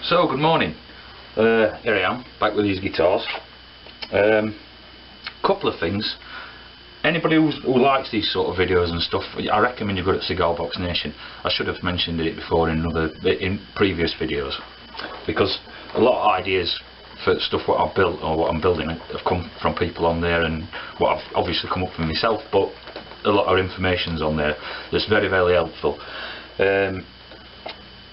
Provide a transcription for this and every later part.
So, good morning. Here I am, back with these guitars. Couple of things. Anybody who likes these sort of videos and stuff, I recommend you go to Cigar Box Nation. I should have mentioned it before in previous videos, because a lot of ideas for stuff what I've built or what I'm building have come from people on there, and what I've obviously come up with myself, but a lot of information's on there that's very, very helpful.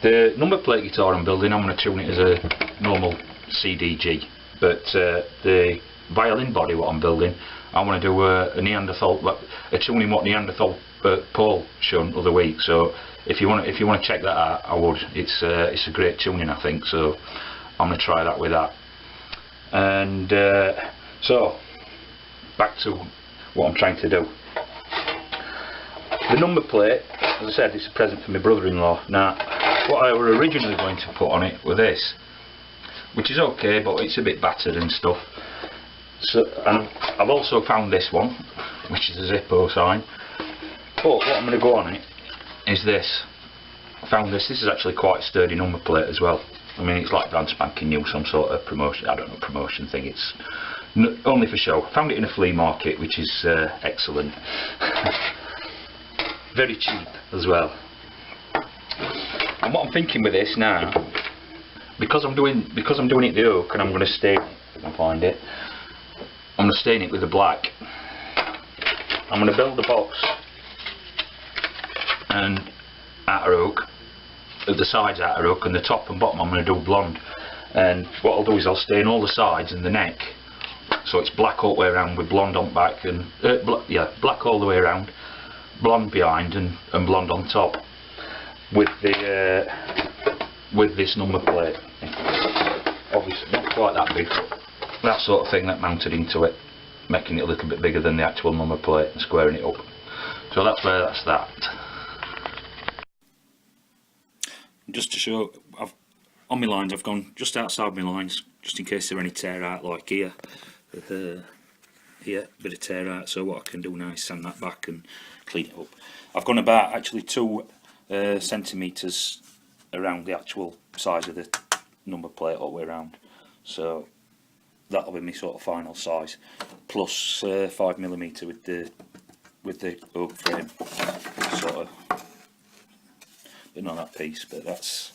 The number plate guitar I'm building, I'm going to tune it as a normal CDG, but the violin body what I'm building, I want to do a Neanderthal, a tuning what Neanderthal Paul shown the other week. So if you want to check that out, I would. It's a great tuning, I think. So I'm going to try that with that. And so back to what I'm trying to do. The number plate, as I said, it's a present for my brother-in-law. Now, what I were originally going to put on it were this, which is okay, but it's a bit battered and stuff. So, and I've also found this one, which is a Zippo sign. But what I'm going to go on it is this. I found this. This is actually quite a sturdy number plate as well. I mean, it's like brand spanking new, some sort of promotion. I don't know, promotion thing. It's only for show. Found it in a flea market, which is excellent. Very cheap as well. And what I'm thinking with this now, because I'm doing it the oak, and I'm going to stain it, if I can find it. I'm going to stain it with the black. I'm going to build the box and outer oak, the sides outer oak, and the top and bottom I'm going to do blonde. And what I'll do is I'll stain all the sides and the neck, so it's black all the way around with blonde on back, and black all the way around, blonde behind, and blonde on top, with the with this number plate. Obviously not quite that big, that sort of thing that mounted into it, making it a little bit bigger than the actual number plate and squaring it up. So that's where that's that. Just to show, on my lines I've gone just outside my lines, just in case there are any tear out, like here, here, bit of tear out. So what I can do now is sand that back and clean it up. I've gone about actually 2 centimetres around the actual size of the number plate all the way around. So that'll be my sort of final size, plus 5mm with the oak frame, sort of, but not that piece, but that's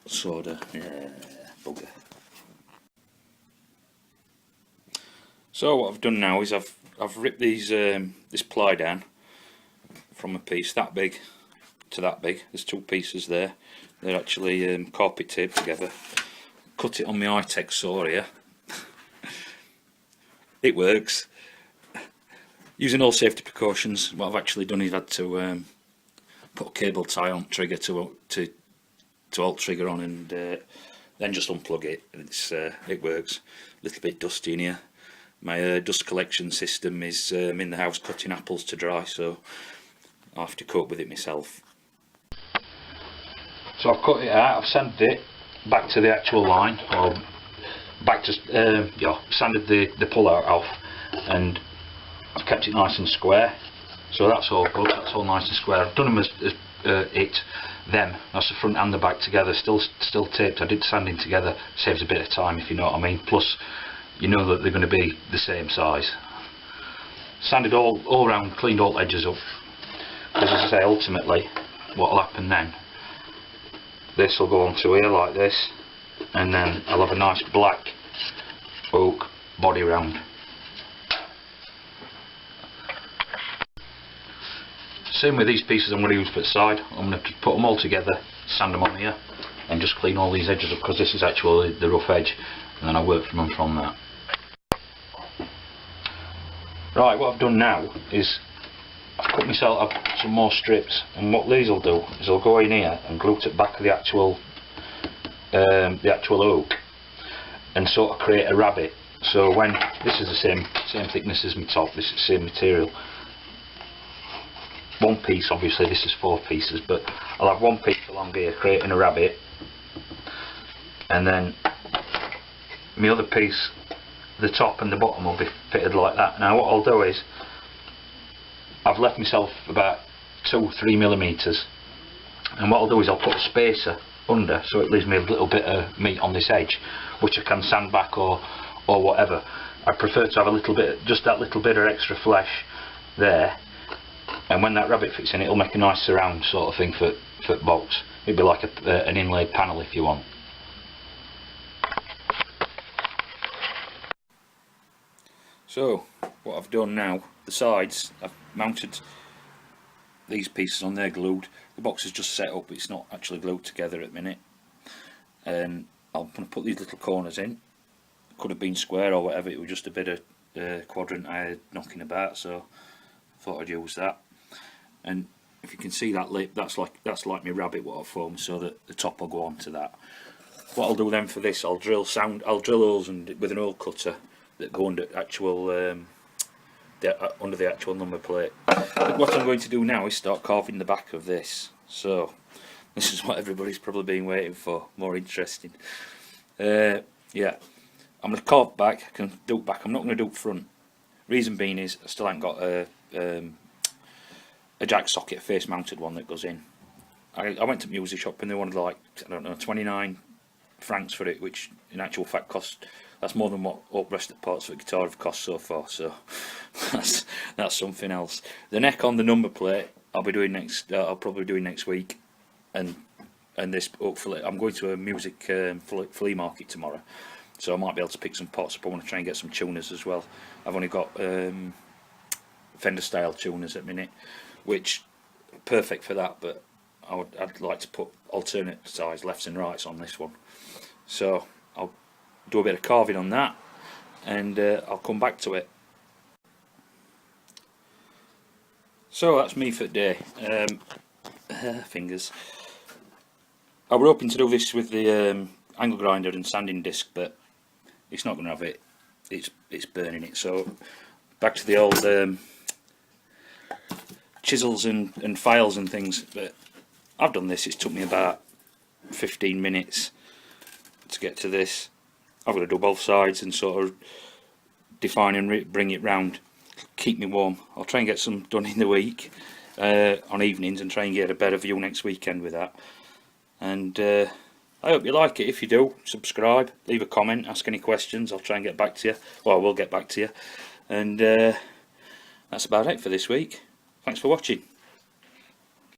sort of bugger. So what I've done now is I've ripped these this ply down from a piece that big to that big. There's 2 pieces there. They're actually carpet taped together. Cut it on my high-tech saw here. It works. Using all safety precautions, what I've actually done is had to put a cable tie on trigger to alt trigger on, and then just unplug it. It works. A little bit dusty in here. My dust collection system is in the house cutting apples to dry, so I have to cope with it myself. So I've cut it out, I've sanded it back to the actual line, or back to sanded the pull out off, and I've kept it nice and square. So that's all good, that's all nice and square. I've done them that's the front and the back together, still taped. I did sanding together, saves a bit of time, if you know what I mean. Plus, you know that they're going to be the same size. Sanded all around, cleaned all edges up. Because as I say, ultimately, what will happen then, this will go onto here like this, and then I'll have a nice black oak body round. Same with these pieces I'm going to use for the side. I'm going to put them all together, sand them on here, and just clean all these edges up, because this is actually the rough edge, and then I work from them from that. Right, what I've done now is I've cut myself up some more strips, and what these will do is I'll go in here and glue to the back of the actual oak, and sort of create a rabbit. So when this is the same thickness as my top, this is the same material. One piece, obviously this is 4 pieces, but I'll have one piece along here creating a rabbit, and then my other piece, the top and the bottom, will be fitted like that. Now what I'll do is I've left myself about 2-3mm and what I'll do is I'll put a spacer under so it leaves me a little bit of meat on this edge, which I can sand back or whatever. I prefer to have a little bit, just that little bit of extra flesh there, and when that rabbit fits in, it'll make a nice surround sort of thing for the box. It'd be like an inlaid panel if you want. So what I've done now, the sides, I've mounted these pieces on there glued. The box is just set up, it's not actually glued together at the minute. And I'm going to put these little corners in. Could have been square or whatever, it was just a bit of quadrant I had knocking about, so I thought I'd use that. And if you can see that lip, that's like my rabbit what I've formed, so that the top will go onto that. What I'll do then for this, I'll drill holes with an hole cutter that go under under the actual number plate. But what I'm going to do now is start carving the back of this. So this is what everybody's probably been waiting for, more interesting. Yeah, I'm going to carve back. I can do it back, I'm not going to do it front. Reason being is I still haven't got a jack socket, a face mounted one that goes in. I went to the music shop and they wanted like, I don't know, 29 francs for it, which in actual fact cost, that's more than what all the rest of the parts for the guitar have cost so far, so that's something else. The neck on the number plate I'll be doing next, I'll probably do next week, and this hopefully, I'm going to a music flea market tomorrow, so I might be able to pick some pots up. I want to try and get some tuners as well. I've only got Fender style tuners at the minute, which are perfect for that, but I'd like to put alternate size lefts and rights on this one, so I'll do a bit of carving on that, and I'll come back to it. So that's me for the day. Fingers. I was hoping to do this with the angle grinder and sanding disc, but it's not going to have it. It's burning it. So back to the old chisels and files and things. But I've done this. It's took me about 15 minutes to get to this. I've got to do both sides and sort of define and bring it round, keep me warm. I'll try and get some done in the week on evenings, and try and get a better view next weekend with that. And I hope you like it. If you do, subscribe, leave a comment, ask any questions. I'll try and get back to you. Well, I will get back to you. And that's about it for this week. Thanks for watching.